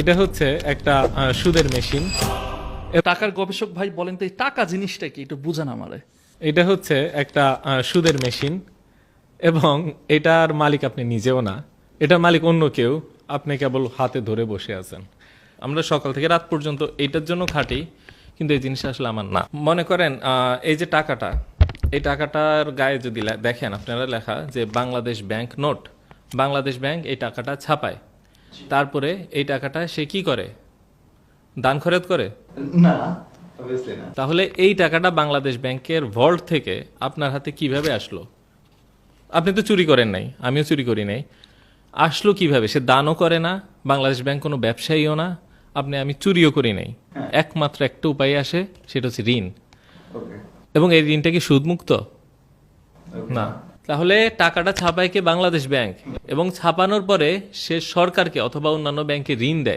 এটা হচ্ছে একটা সুদের মেশিন। টাকার গবেষক ভাই বলেন তো এই টাকা জিনিসটা কি একটু বুঝান আমারে। এটা হচ্ছে একটা সুদের মেশিন এবং এটার মালিক আপনি নিজেও না, এটার মালিক অন্য কেউ, আপনি কেবল হাতে ধরে বসে আছেন। আমরা সকাল থেকে রাত পর্যন্ত এইটার জন্য খাটি, কিন্তু এই জিনিসটা আসলে আমার না। মনে করেন এই যে টাকাটা, এই টাকাটার গায়ে যদি দেখেন আপনারা লেখা যে Bangladesh bank note, Bangladesh bank এই টাকাটা ছাপায়, তারপরে এই টাকাটা সে কি করে, দান খরচ করে না, obviously না। তাহলে এই টাকাটা বাংলাদেশ ব্যাংকের ভল্ট থেকে আপনার হাতে কিভাবে আসলো? আপনি তো চুরি করেন নাই, আমিও চুরি করি নাই। আসলো কিভাবে? সে দানও করে না, বাংলাদেশ ব্যাংক কোনো ব্যবসায়ীও না, আমি চুরিও করি নাই। একমাত্র একটা উপায় আসে, সেটা হচ্ছে ঋণ। Okay, এবং এই ঋণটা কি সুদমুক্ত? okay. না। তাহলে টাকাটা ছাপায় কে? বাংলাদেশ ব্যাংক। এবং ছাপানোর পরে সে সরকারকে অথবা অন্যান্য ব্যাংকে ঋণ দেয়।